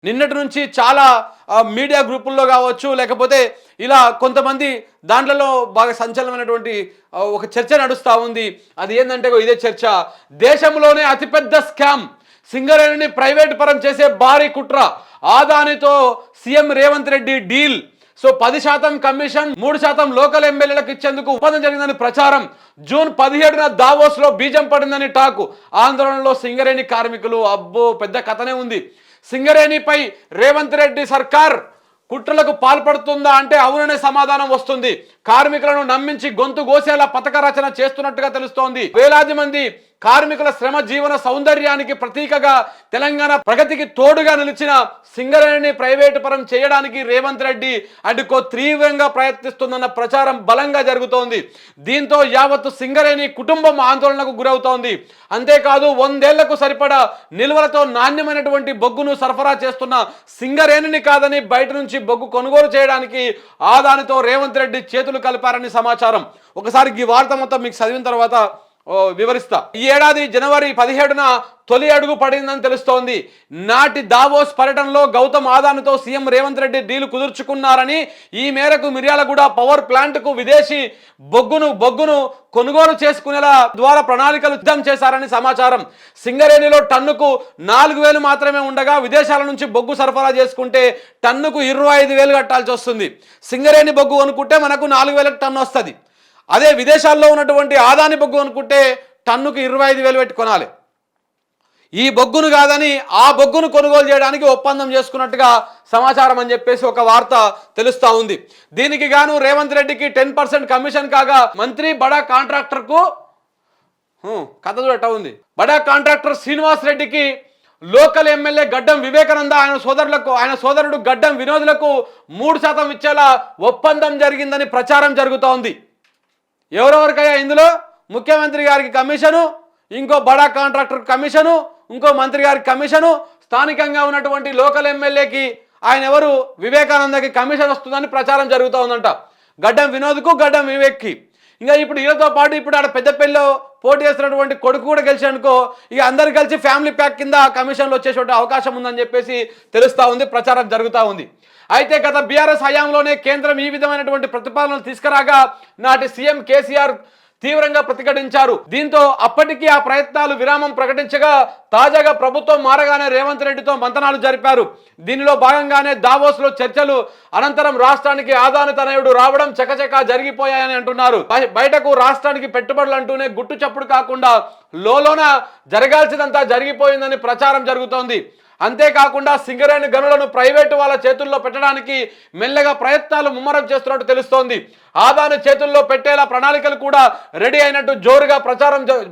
నిన్నటి నుంచి చాలా మీడియా గ్రూపుల్లో కావచ్చు, లేకపోతే ఇలా కొంతమంది దాంట్లలో బాగా సంచలనమైనటువంటి ఒక చర్చ నడుస్తూ ఉంది. అది ఏంటంటే ఇదే చర్చ. దేశంలోనే అతిపెద్ద స్కామ్, సింగరేణిని ప్రైవేట్ పరం చేసే భారీ కుట్ర, ఆదానితో CM Revanth Reddy deal. So 10% commission, 3% local ఎమ్మెల్యేలకు ఇచ్చేందుకు ఒప్పందం జరిగిందని ప్రచారం. జూన్ 17న దావోస్లో బీజం పడిందని టాకు. ఆందోళనలో సింగరేణి కార్మికులు. అబ్బో, పెద్ద కథనే ఉంది. సింగరేణిపై రేవంత్ రెడ్డి సర్కార్ కుట్రలకు పాల్పడుతుందా అంటే అవుననే సమాధానం వస్తుంది. కార్మికులను నమ్మించి గొంతు గోసేలా పథక రచన చేస్తున్నట్టుగా తెలుస్తోంది. వేలాది మంది కార్మికుల శ్రమ జీవన సౌందర్యానికి ప్రతీకగా, తెలంగాణ ప్రగతికి తోడుగా నిలిచిన సింగరేణిని ప్రైవేటు పరం చేయడానికి రేవంత్ రెడ్డి అడ్డుకో తీవ్రంగా ప్రయత్నిస్తుందన్న ప్రచారం బలంగా జరుగుతోంది. దీంతో యావత్తు సింగరేణి కుటుంబం ఆందోళనకు గురవుతోంది. అంతేకాదు 100 ఏళ్లకు సరిపడా నిల్వలతో నాణ్యమైనటువంటి బొగ్గును సరఫరా చేస్తున్న సింగరేణిని కాదని బయట నుంచి బొగ్గు కొనుగోలు చేయడానికి ఆదానితో రేవంత్ రెడ్డి చేతులు కలిపారని సమాచారం. ఒకసారి ఈ వార్త మొత్తం మీకు చదివిన తర్వాత వివరిస్తా. ఈ ఏడాది జనవరి 17న తొలి అడుగు పడిందని తెలుస్తోంది. నాటి దావోస్ పర్యటనలో గౌతమ్ అదానితో సీఎం రేవంత్ రెడ్డి డీలు కుదుర్చుకున్నారని, ఈ మేరకు మిర్యాలగూడ పవర్ ప్లాంట్కు విదేశీ బొగ్గును కొనుగోలు చేసుకునేలా ద్వారా ప్రణాళికలు సిద్ధం చేశారని సమాచారం. సింగరేణిలో టన్నుకు 4,000 మాత్రమే ఉండగా విదేశాల నుంచి బొగ్గు సరఫరా చేసుకుంటే టన్నుకు 25,000 కట్టాల్సి వస్తుంది. సింగరేణి బొగ్గు కొనుక్కుంటే మనకు 4,000 టన్ను వస్తుంది. అదే విదేశాల్లో ఉన్నటువంటి ఆదాని బొగ్గు అనుకుంటే టన్నుకు 25,000 పెట్టి కొనాలి. ఈ బొగ్గును కాదని ఆ బొగ్గును కొనుగోలు చేయడానికి ఒప్పందం చేసుకున్నట్టుగా సమాచారం అని చెప్పేసి ఒక వార్త తెలుస్తూ ఉంది. దీనికి గాను రేవంత్ రెడ్డికి 10% కమిషన్ కాగా, మంత్రి బడా కాంట్రాక్టర్కు కథ చూడట ఉంది. బడా కాంట్రాక్టర్ శ్రీనివాస్ రెడ్డికి లోకల్ ఎమ్మెల్యే గడ్డం వివేకానంద ఆయన సోదరుడు గడ్డం వినోదులకు 3% ఇచ్చేలా ఒప్పందం జరిగిందని ప్రచారం జరుగుతోంది. ఎవరెవరికయ్యా ఇందులో? ముఖ్యమంత్రి గారికి కమిషను, ఇంకో బడా కాంట్రాక్టర్ కమిషను, ఇంకో మంత్రి గారికి కమిషను, స్థానికంగా ఉన్నటువంటి లోకల్ ఎమ్మెల్యేకి ఆయన ఎవరు వివేకానందకి కమిషన్ వస్తుందని ప్రచారం జరుగుతూ ఉందంట. గడ్డం వినోద్కు, గడ్డం వివేక్కి. ఇంకా ఇప్పుడు వీళ్ళతో పాటు ఇప్పుడు ఆడ పెద్దపల్లిలో పోటీ చేస్తున్నటువంటి కొడుకు కూడా గెలిచానుకో, ఇక అందరు కలిసి ఫ్యామిలీ ప్యాక్ కింద కమిషన్లు వచ్చేటువంటి అవకాశం ఉందని చెప్పేసి తెలుస్తూ ఉంది, ప్రచారం జరుగుతూ ఉంది. అయితే గత బీఆర్ఎస్ హయాంలోనే కేంద్రం ఈ విధమైనటువంటి ప్రతిపాదనలు తీసుకురాగా నాటి సీఎం కేసీఆర్ తీవ్రంగా ప్రతిఘటించారు. దీంతో అప్పటికీ ఆ ప్రయత్నాలు విరామం ప్రకటించగా, తాజాగా ప్రభుత్వం మారగానే రేవంత్ రెడ్డితో మంతనాలు జరిపారు. దీనిలో భాగంగానే దావోస్లో చర్చలు అనంతరం రాష్ట్రానికి ఆదాని తనయుడు రావడం చకచకా జరిగిపోయాయని అంటున్నారు. బయటకు రాష్ట్రానికి పెట్టుబడులు అంటూనే గుట్టు చప్పుడు కాకుండా లోలోన జరగాల్సిందంతా జరిగిపోయిందని ప్రచారం జరుగుతోంది. అంతేకాకుండా సింగరేణి గనులను ప్రైవేటు వాళ్ళ చేతుల్లో పెట్టడానికి మెల్లగా ప్రయత్నాలు ముమ్మరం చేస్తున్నట్టు తెలుస్తోంది. ఆదాని చేతుల్లో పెట్టేలా ప్రణాళికలు కూడా రెడీ అయినట్టు జోరుగా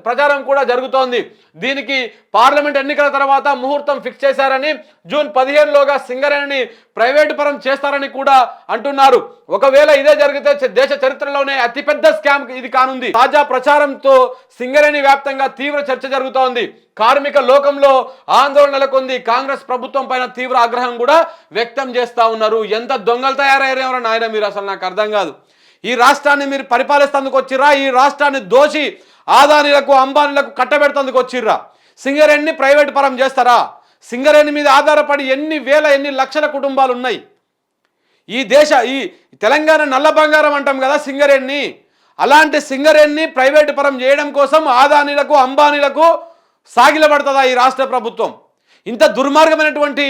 ప్రచారం కూడా జరుగుతోంది. దీనికి పార్లమెంట్ ఎన్నికల తర్వాత ముహూర్తం ఫిక్స్ చేశారని, జూన్ 15లోగా సింగరేణిని ప్రైవేటు పరం చేస్తారని కూడా అంటున్నారు. ఒకవేళ ఇదే జరిగితే దేశ చరిత్రలోనే అతిపెద్ద స్కామ్ ఇది కానుంది. తాజా ప్రచారంతో సింగరేణి వ్యాప్తంగా తీవ్ర చర్చ జరుగుతోంది. కార్మిక లోకంలో ఆందోళన నెలకొంది. కాంగ్రెస్ ప్రభుత్వం పైన తీవ్ర ఆగ్రహం కూడా వ్యక్తం చేస్తూ ఉన్నారు. ఎంత దొంగలు తయారయ్యారో నాయన మీరు, అసలు నాకు అర్థం కాదు. ఈ రాష్ట్రాన్ని మీరు పరిపాలిస్తేందుకు వచ్చిర్రా? ఈ రాష్ట్రాన్ని దోషి ఆదానీలకు, అంబానీలకు కట్టబెడతందుకు వచ్చిర్రా? సింగరేణిని ప్రైవేట్ పరం చేస్తారా? సింగరేణి మీద ఆధారపడి ఎన్ని లక్షల కుటుంబాలు ఉన్నాయి. ఈ తెలంగాణ నల్ల బంగారం అంటాం కదా సింగరేణిని. అలాంటి సింగరేణిని ప్రైవేట్ పరం చేయడం కోసం ఆదానీలకు, అంబానీలకు సాగిలపడుతుందా ఈ రాష్ట్ర ప్రభుత్వం? ఇంత దుర్మార్గమైనటువంటి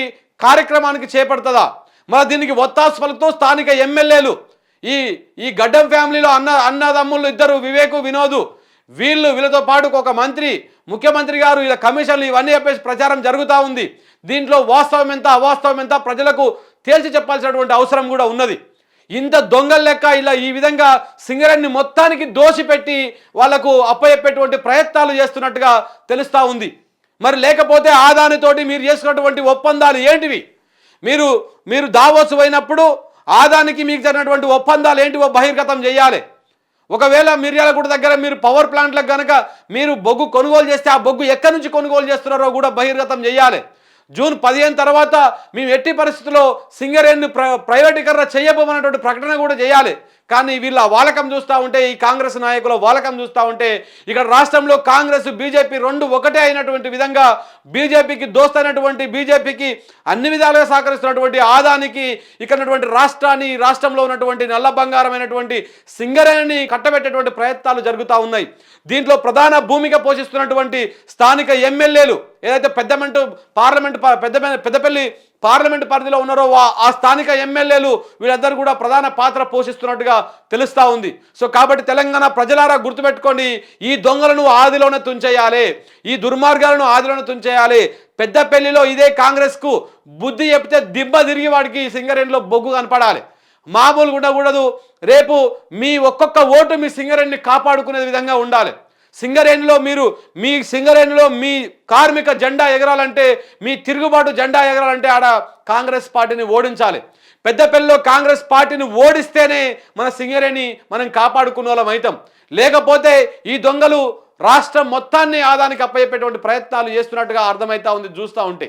కార్యక్రమానికి చేపడుతుందా? మరి దీనికి ఒత్తాసు పలుకుతూ స్థానిక ఎమ్మెల్యేలు, ఈ గడ్డం ఫ్యామిలీలో అన్నదమ్ముళ్ళు ఇద్దరు వివేకు, వినోదు, వీళ్ళతో పాటు ఒక మంత్రి, ముఖ్యమంత్రి గారు ఇలా కమిషన్లు ఇవన్నీ చెప్పేసి ప్రచారం జరుగుతూ ఉంది. దీంట్లో వాస్తవం ఎంత, అవాస్తవం ఎంత ప్రజలకు తేల్చి చెప్పాల్సినటువంటి అవసరం కూడా ఉన్నది. ఇంత దొంగల లెక్క ఇలా ఈ విధంగా సింగరేణిని మొత్తానికి దోషిపెట్టి వాళ్లకు అప్పచెప్పేటువంటి ప్రయత్నాలు చేస్తున్నట్టుగా తెలుస్తూ ఉంది. మరి లేకపోతే ఆదానితోటి మీరు చేసుకున్నటువంటి ఒప్పందాలు ఏంటివి? మీరు దావోసు పోయినప్పుడు ఆదానికి మీకు జరిగినటువంటి ఒప్పందాలు ఏంటివో బహిర్గతం చేయాలి. ఒకవేళ మిర్యాలగూడ దగ్గర మీరు పవర్ ప్లాంట్లకు కనుక మీరు బొగ్గు కొనుగోలు చేస్తే ఆ బొగ్గు ఎక్కడి నుంచి కొనుగోలు చేస్తున్నారో కూడా బహిర్గతం చేయాలి. జూన్ 15 తర్వాత మేము ఎట్టి పరిస్థితుల్లో సింగరేణిని ప్రైవేటీకరణ చేయబోమన్నటువంటి ప్రకటన కూడా చేయాలి. కానీ వీళ్ళ వాలకం చూస్తూ ఉంటే, ఈ కాంగ్రెస్ నాయకుల వాలకం చూస్తూ ఉంటే ఇక్కడ రాష్ట్రంలో కాంగ్రెస్ బీజేపీ రెండు ఒకటే అయినటువంటి విధంగా బీజేపీకి దోస్తైనటువంటి, బీజేపీకి అన్ని విధాలుగా సహకరిస్తున్నటువంటి ఆదానికి ఇక్కడ రాష్ట్రాన్ని, రాష్ట్రంలో ఉన్నటువంటి నల్ల బంగారమైనటువంటి సింగరేణిని కట్టబెట్టేటువంటి ప్రయత్నాలు జరుగుతూ ఉన్నాయి. దీంట్లో ప్రధాన భూమిక పోషిస్తున్నటువంటి స్థానిక ఎమ్మెల్యేలు ఏదైతే పెద్దపల్లి పార్లమెంట్ పరిధిలో ఉన్నారో ఆ స్థానిక ఎమ్మెల్యేలు వీళ్ళందరూ కూడా ప్రధాన పాత్ర పోషిస్తున్నట్టుగా తెలుస్తూ ఉంది. సో కాబట్టి తెలంగాణ ప్రజలారా గుర్తుపెట్టుకోండి, ఈ దొంగలను ఆదిలోనే తుంచేయాలి, ఈ దుర్మార్గాలను ఆదిలోనే తుంచేయాలి. పెద్దపల్లిలో ఇదే కాంగ్రెస్కు బుద్ధి చెప్తే దిబ్బ తిరిగి వాడికి సింగరేణిలో బొగ్గు కనపడాలి. మామూలుగా ఉండకూడదు. రేపు మీ ఒక్కొక్క ఓటు మీ సింగరేణిని కాపాడుకునే విధంగా ఉండాలి. సింగరేణిలో మీ కార్మిక జెండా ఎగరాలంటే, మీ తిరుగుబాటు జెండా ఎగరాలంటే ఆడ కాంగ్రెస్ పార్టీని ఓడించాలి. పెద్దపల్లిలో కాంగ్రెస్ పార్టీని ఓడిస్తేనే మన సింగరేణి మనం కాపాడుకునే వాళ్ళం అవుతాం. లేకపోతే ఈ దొంగలు రాష్ట్రం మొత్తాన్ని ఆదానికి అప్పయ్యేటువంటి ప్రయత్నాలు చేస్తున్నట్టుగా అర్థమవుతా ఉంది చూస్తూ ఉంటే.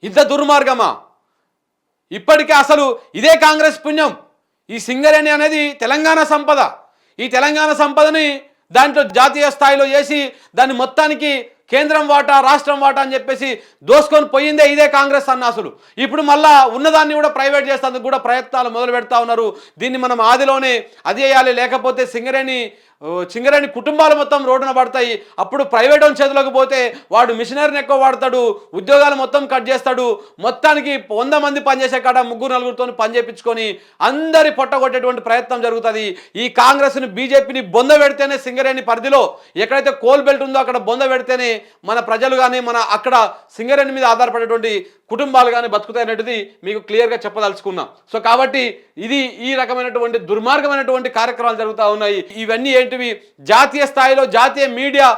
ఇంత దుర్మార్గమా? ఇప్పటికే అసలు ఇదే కాంగ్రెస్ పుణ్యం. ఈ సింగరేణి అనేది తెలంగాణ సంపద. ఈ తెలంగాణ సంపదని దాంట్లో జాతీయ స్థాయిలో చేసి దాన్ని మొత్తానికి కేంద్రం వాటా, రాష్ట్రం వాటా అని చెప్పేసి దోసుకొని పోయిందే ఇదే కాంగ్రెస్ అన్నాసులు. ఇప్పుడు మళ్ళా ఉన్నదాన్ని కూడా ప్రైవేట్ చేసేందుకు కూడా ప్రయత్నాలు మొదలు పెడతా ఉన్నారు. దీన్ని మనం ఆదిలోనే అది చేయాలి, లేకపోతే సింగరేణి కుటుంబాలు మొత్తం రోడ్డున పడతాయి. అప్పుడు ప్రైవేట్ ఓన్ చేతిలోకి పోతే వాడు మిషనరీని ఎక్కువ వాడతాడు, ఉద్యోగాలు మొత్తం కట్ చేస్తాడు. మొత్తానికి 100 మంది పనిచేసే కాడ 3-4తో పని చేయించుకొని అందరి పొట్టగొట్టేటువంటి ప్రయత్నం జరుగుతుంది. ఈ కాంగ్రెస్ని, బీజేపీని బొంద పెడితేనే సింగరేణి పరిధిలో ఎక్కడైతే కోల్ బెల్ట్ ఉందో అక్కడ బొంద పెడితేనే మన ప్రజలు కానీ అక్కడ సింగరేణి మీద ఆధారపడేటువంటి కుటుంబాలు కానీ బతుకుతాయనేది మీకు క్లియర్గా చెప్పదలుచుకున్నాం. సో కాబట్టి ఈ రకమైనటువంటి దుర్మార్గమైనటువంటి కార్యక్రమాలు జరుగుతూ ఉన్నాయి. ఇవన్నీ ఏంటివి? జాతీయ స్థాయిలో జాతీయ మీడియా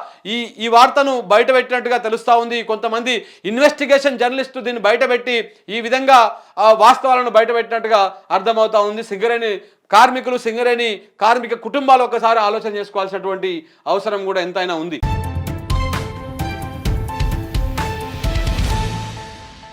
ఈ వార్తను బయటపెట్టినట్టుగా తెలుస్తూ ఉంది. కొంతమంది ఇన్వెస్టిగేషన్ జర్నలిస్టు దీన్ని బయటపెట్టి ఈ విధంగా వాస్తవాలను బయటపెట్టినట్టుగా అర్థమవుతా ఉంది. సింగరేణి కార్మికులు, సింగరేణి కార్మిక కుటుంబాలు ఒకసారి ఆలోచన చేసుకోవాల్సినటువంటి అవసరం కూడా ఎంతైనా ఉంది.